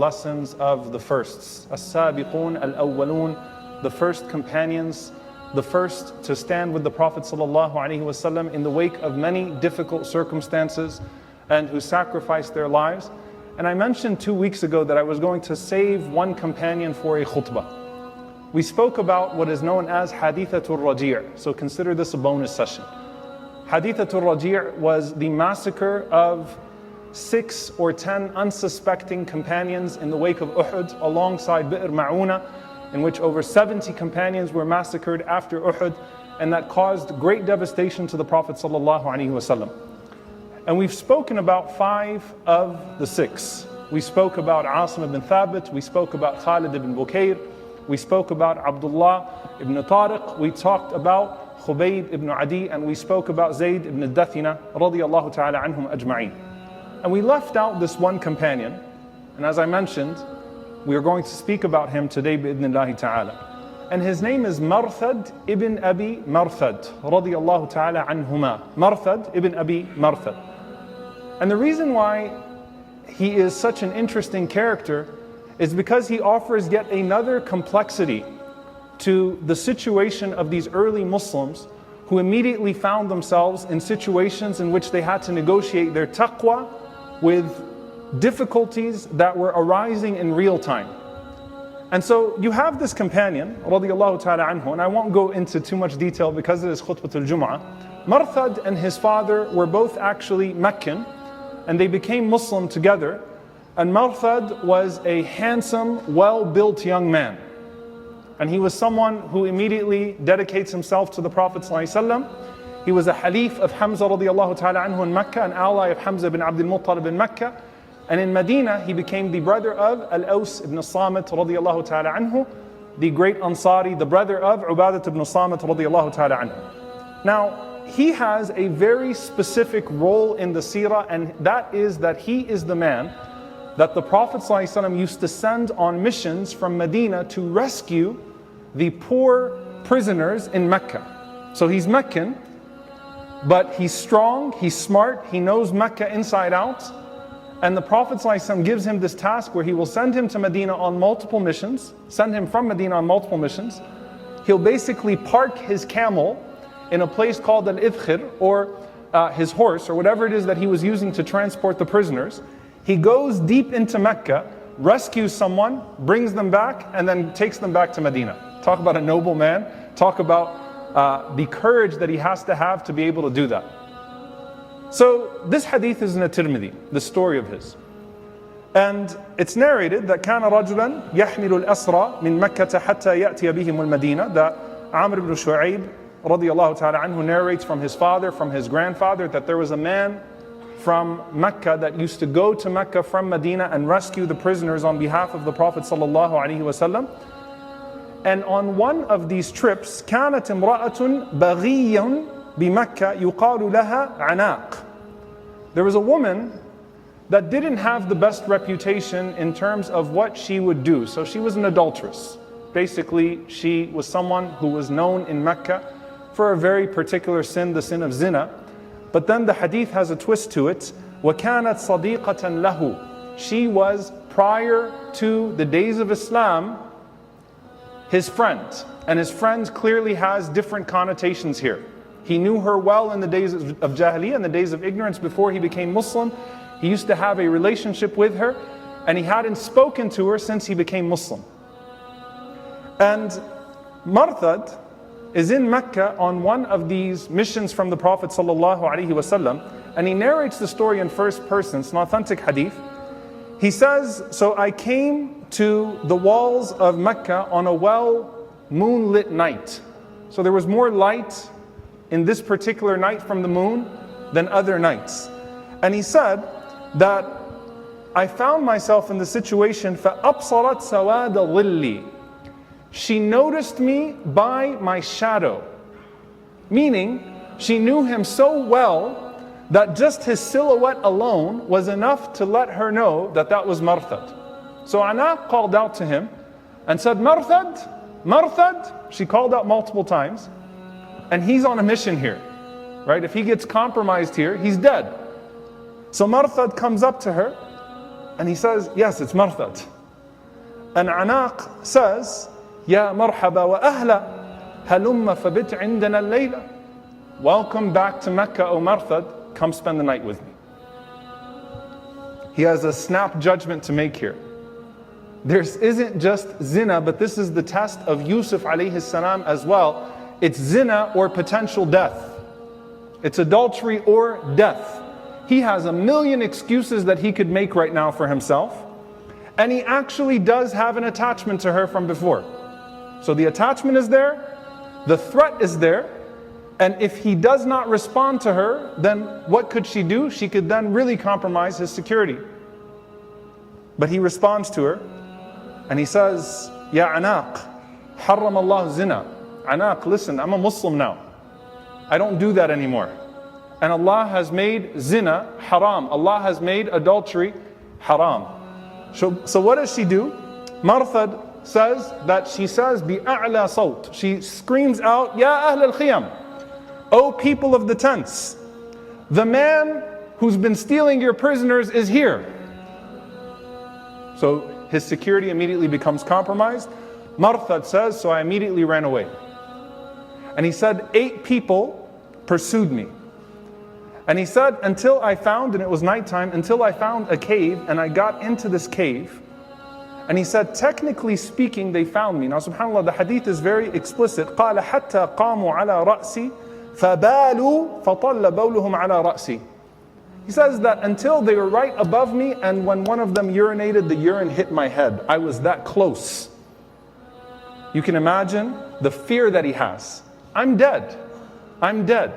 lessons of the firsts. As-sabiqun al-awwalun, the first companions, the first to stand with the Prophet ﷺ in the wake of many difficult circumstances and who sacrificed their lives. And I mentioned 2 weeks ago that I was going to save one companion for a khutbah. We spoke about what is known as Hadithatul Raji', so consider this a bonus session. Hadithatul Raji' was the massacre of 6 or 10 unsuspecting companions in the wake of Uhud alongside Bi'r Ma'una, in which over 70 companions were massacred after Uhud, and that caused great devastation to the Prophet ﷺ. And we've spoken about 5 of the 6. We spoke about Asim ibn Thabit, we spoke about Khalid ibn Bukayr, we spoke about Abdullah ibn Tariq, we talked about Khubayb ibn Adi, and we spoke about Zayd ibn Dathina radiyallahu ta'ala anhum ajma'in. And we left out this one companion, and as I mentioned, we are going to speak about him today bi'idhnillahi ta'ala. And his name is Martad ibn Abi Martad radiyallahu ta'ala anhuma. Martad ibn Abi Martad. And the reason why he is such an interesting character is because he offers yet another complexity to the situation of these early Muslims who immediately found themselves in situations in which they had to negotiate their taqwa with difficulties that were arising in real time. And so you have this companion, radiyallahu ta'ala anhu, and I won't go into too much detail because it is khutbatul Jum'ah. Marthad and his father were both actually Meccan, and they became Muslim together. And Marthad was a handsome, well-built young man. And he was someone who immediately dedicates himself to the Prophet ﷺ. He was a Halif of Hamza radiyallahu ta'ala anhu in Mecca, an ally of Hamza ibn Abdul Muttalib in Mecca. And in Medina, he became the brother of Al-Aws ibn Samit radiyallahu ta'ala anhu, the great Ansari, the brother of Ubadat ibn Samit radiyallahu ta'ala anhu. Now, he has a very specific role in the seerah, and that is that he is the man that the Prophet ﷺ used to send on missions from Medina to rescue the poor prisoners in Mecca. So he's Meccan, but he's strong, he's smart, he knows Mecca inside out. And the Prophet ﷺ gives him this task where he will send him to Medina on multiple missions, send him from Medina on multiple missions. He'll basically park his camel in a place called Al-Idkhir, or his horse, or whatever it is that he was using to transport the prisoners. He goes deep into Mecca, rescues someone, brings them back, and then takes them back to Medina. Talk about a noble man. Talk about the courage that he has to have to be able to do that. So this hadith is in At-Tirmidhi, the story of his. And it's narrated that كان رجلا يحمل الأسرى من مكة حتى يأتي بهم المدينة, that Amr ibn Shu'ayb radiyallahu ta'ala anhu narrates from his father, from his grandfather, that there was a man from Mecca that used to go to Mecca from Medina and rescue the prisoners on behalf of the Prophet sallallahu alaihi wasallam. And on one of these trips, كانت امرأة بغيا بمكة يقال لها عناق. There was a woman that didn't have the best reputation in terms of what she would do. So she was an adulteress. Basically, she was someone who was known in Mecca for a very particular sin, the sin of zina. But then the hadith has a twist to it. وَكَانَتْ صَدِيقَةً لَهُ. She was, prior to the days of Islam, his friend. And his friend clearly has different connotations here. He knew her well in the days of Jahiliyyah, in the days of ignorance before he became Muslim. He used to have a relationship with her, and he hadn't spoken to her since he became Muslim. And Marthad is in Mecca on one of these missions from the Prophet ﷺ, and he narrates the story in first person. It's an authentic hadith. He says, so I came to the walls of Mecca on a well moonlit night. So there was more light in this particular night from the moon than other nights. And he said that I found myself in the situation, فَأَبْصَرَتْ سَوَادَ ظِلِّي. She noticed me by my shadow. Meaning, she knew him so well that just his silhouette alone was enough to let her know that that was Marthad. So Anaq called out to him and said, Marthad, Marthad. She called out multiple times. And he's on a mission here, right? If he gets compromised here, he's dead. So Marthad comes up to her And he says, yes, it's Martad. And Anaq says, Ya marhaba wa ahla, halumma fabit indana al-layla. Welcome back to Mecca, O Martad, come spend the night with me. He has a snap judgment to make here. There isn't just zina, but this is the test of Yusuf alayhi salam as well. It's zina or potential death. It's adultery or death. He has a million excuses that he could make right now for himself. And he actually does have an attachment to her from before. So the attachment is there, the threat is there, and if he does not respond to her, then what could she do? She could then really compromise his security. But he responds to her, and he says, Ya Anaq, harram Allah zina. Anaq, listen, I'm a Muslim now. I don't do that anymore. And Allah has made zina haram. Allah has made adultery haram. So what does she do? Martad says that she says, bi'a'la sawt. She screams out, Ya Ahl al-Khiyam, O people of the tents, the man who's been stealing your prisoners is here. So his security immediately becomes compromised. Martad says, so I immediately ran away. And he said, 8 people pursued me. And he said, until I found, and it was nighttime, until I found a cave, and I got into this cave. And he said, technically speaking, they found me. Now subhanAllah, the hadith is very explicit. قَالَ حَتَّى قَامُوا عَلَى رَأْسِي فَبَالُوا فَطَلَّ بَوْلُهُمْ عَلَى رَأْسِي. He says that until they were right above me, and when one of them urinated, the urine hit my head. I was that close. You can imagine the fear that he has. I'm dead. I'm dead.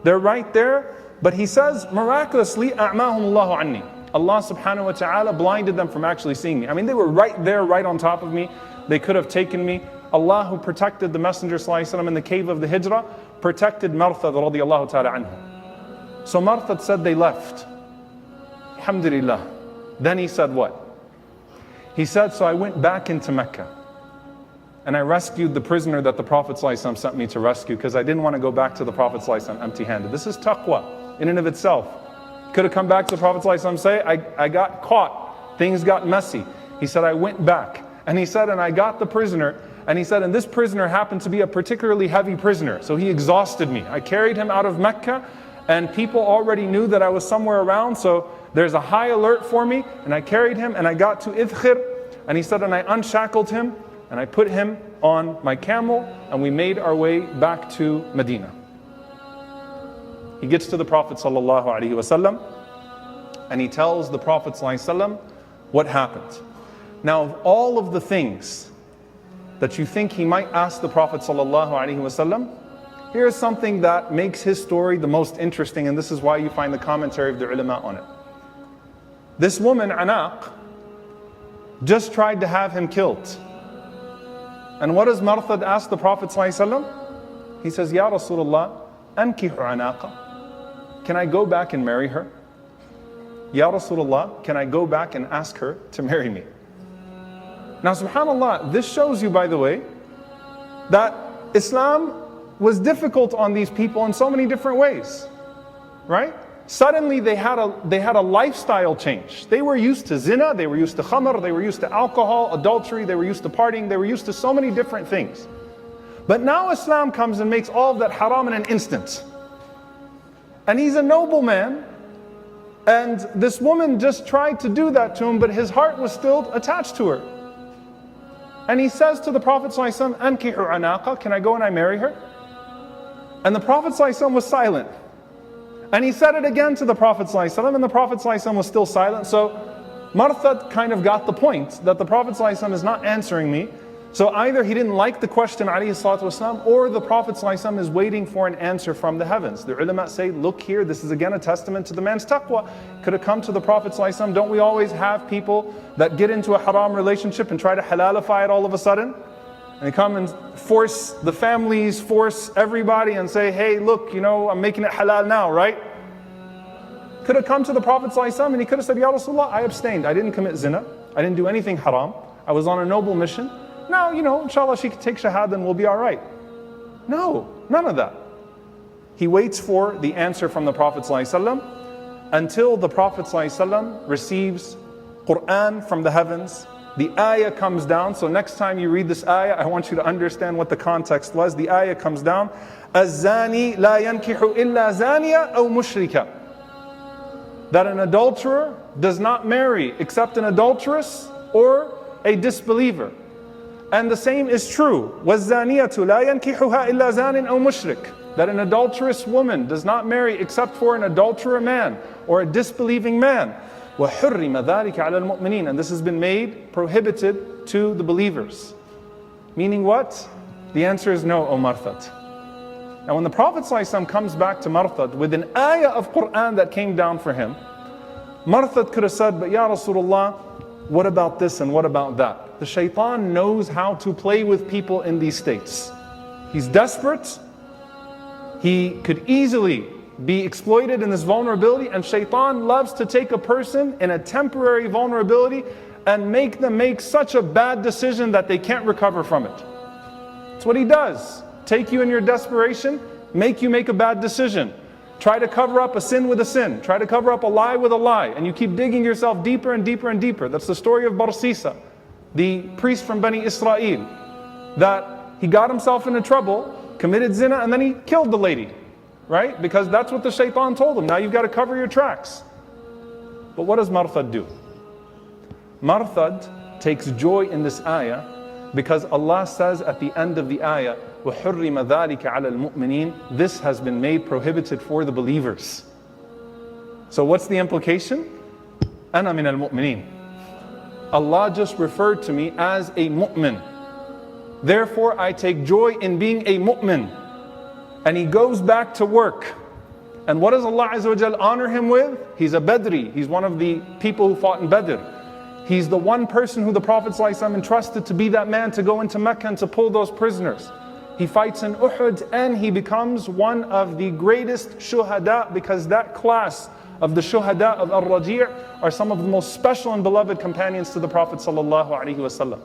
They're right there. But he says, miraculously, أَعْمَاهُمُ اللَّهُ عَنِّي. Allah subhanahu wa ta'ala blinded them from actually seeing me. I mean, they were right there, right on top of me. They could have taken me. Allah, who protected the Messenger ﷺ in the cave of the Hijrah, protected Martad radiallahu ta'ala anhu. So Martad said they left. Alhamdulillah. Then he said what? He said, so I went back into Mecca. And I rescued the prisoner that the Prophet ﷺ sent me to rescue, because I didn't want to go back to the Prophet ﷺ empty-handed. This is taqwa in and of itself. Could have come back to the Prophet ﷺ and say, I got caught. Things got messy. He said, I went back. And he said, and I got the prisoner. And he said, and this prisoner happened to be a particularly heavy prisoner. So he exhausted me. I carried him out of Mecca, and people already knew that I was somewhere around. So there's a high alert for me. And I carried him, and I got to Idkhir. And he said, and I unshackled him. And I put him on my camel, and we made our way back to Medina. He gets to the Prophet ﷺ, and he tells the Prophet ﷺ what happened. Now, of all of the things that you think he might ask the Prophet ﷺ, here's something that makes his story the most interesting, and this is why you find the commentary of the ulama on it. This woman, Anaq, just tried to have him killed. And what does Martad ask the Prophet ﷺ? He says, Ya Rasulullah, ankihu anaqa. Can I go back and marry her? Ya Rasulullah, can I go back and ask her to marry me? Now subhanAllah, this shows you, by the way, that Islam was difficult on these people in so many different ways, right? Suddenly they had a lifestyle change. They were used to zina, they were used to khamr, they were used to alcohol, adultery, they were used to partying, they were used to so many different things. But now Islam comes and makes all of that haram in an instant. And he's a noble man, and this woman just tried to do that to him, but his heart was still attached to her. And he says to the Prophet ﷺ, Ankihu anaqa, can I go and I marry her? And the Prophet ﷺ was silent. And he said it again to the Prophet ﷺ, and the Prophet ﷺ was still silent. So Martad kind of got the point that the Prophet ﷺ is not answering me. So either he didn't like the question, ﷺ, or the Prophet ﷺ is waiting for an answer from the heavens. The ulama say, look here, this is again a testament to the man's taqwa. Could have come to the Prophet ﷺ. Don't we always have people that get into a haram relationship and try to halalify it all of a sudden? And they come and force the families, force everybody and say, hey, look, you know, I'm making it halal now, right? Could have come to the Prophet ﷺ and he could have said, Ya Rasulullah, I abstained. I didn't commit zina. I didn't do anything haram. I was on a noble mission. Now, you know, inshallah, she could take shahad and we'll be all right. No, none of that. He waits for the answer from the Prophet ﷺ until the Prophet ﷺ receives Quran from the heavens. The ayah comes down. So next time you read this ayah, I want you to understand what the context was. The ayah comes down. الزاني لا ينكح إلا زانية أو مشركة. That an adulterer does not marry except an adulteress or a disbeliever. And the same is true. وَالزَّانِيَةُ لَا يَنْكِحُهَا إِلَّا زَانٍ أَوْ مُشْرِكٍ. That an adulterous woman does not marry except for an adulterer man or a disbelieving man. وَحُرِّمَ ذَلِكَ عَلَى الْمُؤْمِنِينَ. And this has been made prohibited to the believers. Meaning what? The answer is no, O Martad. Now when the Prophet ﷺ comes back to Martad with an ayah of Quran that came down for him, Martad could have said, but Ya Rasulullah, what about this and what about that? The shaitan knows how to play with people in these states. He's desperate. He could easily be exploited in this vulnerability, and shaitan loves to take a person in a temporary vulnerability and make them make such a bad decision that they can't recover from it. That's what he does. Take you in your desperation, make you make a bad decision. Try to cover up a sin with a sin. Try to cover up a lie with a lie. And you keep digging yourself deeper and deeper and deeper. That's the story of Barsisa, the priest from Bani Israel, that he got himself into trouble, committed zina, and then he killed the lady. Right? Because that's what the shaitan told him. Now you've got to cover your tracks. But what does Martad do? Martad takes joy in this ayah because Allah says at the end of the ayah, وَحُرِّمَ ذَلِكَ عَلَى الْمُؤْمِنِينَ. This has been made prohibited for the believers. So what's the implication? أَنَا مِنَ الْمُؤْمِنِينَ. Allah just referred to me as a mu'min. Therefore I take joy in being a mu'min. And he goes back to work. And what does Allah Azza wa Jal honor him with? He's a Badri. He's one of the people who fought in Badr. He's the one person who the Prophet ﷺ entrusted to be that man to go into Mecca and to pull those prisoners. He fights in Uhud and he becomes one of the greatest shuhada, because that class of the shuhada of Al-Raji' are some of the most special and beloved companions to the Prophet ﷺ.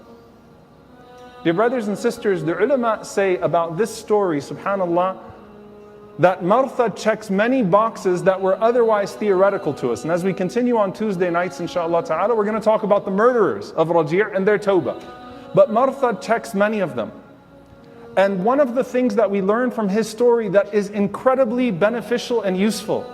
Dear brothers and sisters, the ulama say about this story, subhanallah, that Martad checks many boxes that were otherwise theoretical to us. And as we continue on Tuesday nights, inshallah ta'ala, we're going to talk about the murderers of Raji' and their tawbah. But Martad checks many of them. And one of the things that we learn from his story that is incredibly beneficial and useful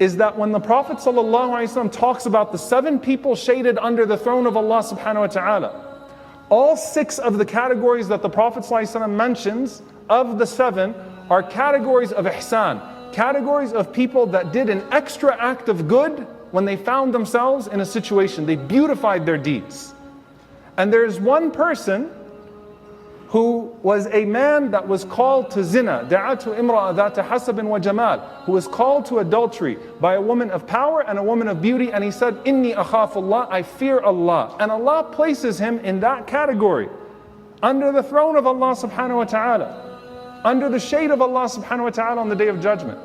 is that when the Prophet ﷺ talks about the 7 people shaded under the throne of Allah subhanahu wa ta'ala, all 6 of the categories that the Prophet ﷺ mentions of the 7 are categories of ihsan, categories of people that did an extra act of good when they found themselves in a situation. They beautified their deeds. And there's one person who was a man that was called to zina, da'atu imra'a dhata hasabin wa jamal, who was called to adultery by a woman of power and a woman of beauty, and he said, Inni akhafullah, I fear Allah. And Allah places him in that category, under the throne of Allah subhanahu wa ta'ala, under the shade of Allah subhanahu wa ta'ala on the Day of Judgment.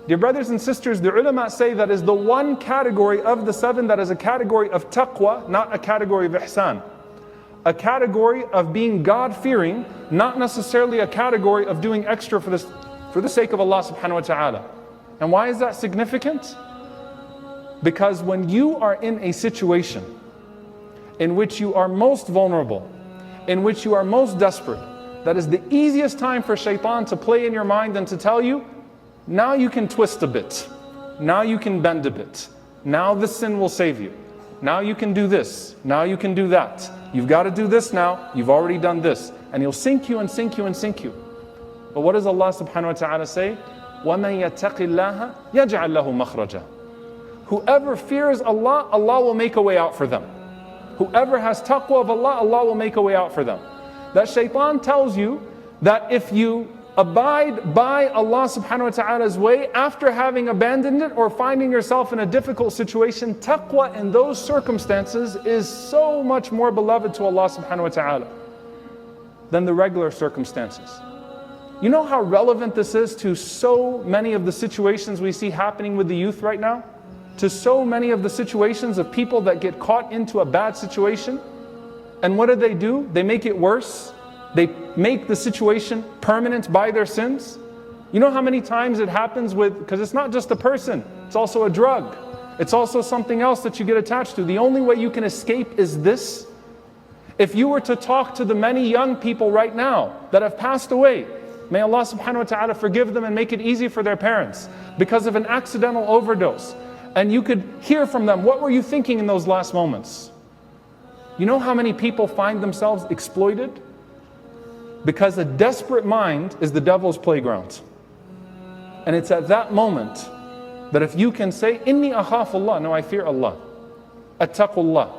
Dear brothers and sisters, the ulama say that is the one category of the 7 that is a category of taqwa, not a category of ihsan. A category of being God-fearing, not necessarily a category of doing extra for the sake of Allah subhanahu wa ta'ala. And why is that significant? Because when you are in a situation in which you are most vulnerable, in which you are most desperate, that is the easiest time for shaitan to play in your mind and to tell you, now you can twist a bit, now you can bend a bit, now this sin will save you, now you can do this, now you can do that. You've got to do this now, you've already done this. And he'll sink you and sink you and sink you. But what does Allah subhanahu wa ta'ala say? وَمَنْ يَتَّقِ اللَّهَ يَجْعَلْ لَهُ مَخْرَجًا. Whoever fears Allah, Allah will make a way out for them. Whoever has taqwa of Allah, Allah will make a way out for them. That shaitan tells you that if you abide by Allah subhanahu wa ta'ala's way after having abandoned it or finding yourself in a difficult situation, taqwa in those circumstances is so much more beloved to Allah subhanahu wa ta'ala than the regular circumstances. You know how relevant this is to so many of the situations we see happening with the youth right now? To so many of the situations of people that get caught into a bad situation. And what do? They make it worse. They make the situation permanent by their sins. You know how many times it happens with, because it's not just a person, it's also a drug. It's also something else that you get attached to. The only way you can escape is this. If you were to talk to the many young people right now that have passed away, may Allah subhanahu wa ta'ala forgive them and make it easy for their parents because of an accidental overdose. And you could hear from them, what were you thinking in those last moments? You know how many people find themselves exploited? Because a desperate mind is the devil's playground. And it's at that moment that if you can say, Inni akhafullah, no, I fear Allah. Attaqullah,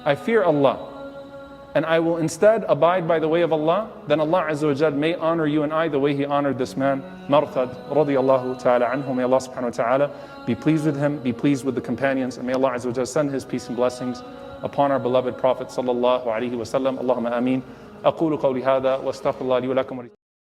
I fear Allah. And I will instead abide by the way of Allah, then Allah Azza wa Jal may honor you and I the way He honored this man, Martad radiyallahu ta'ala anhu. May Allah subhanahu wa ta'ala be pleased with him, be pleased with the companions, and may Allah Azza wa Jal send His peace and blessings upon our beloved Prophet sallallahu alaihi wasallam. Allahumma ameen. أقول قولي هذا واستغفر الله لي ولكم.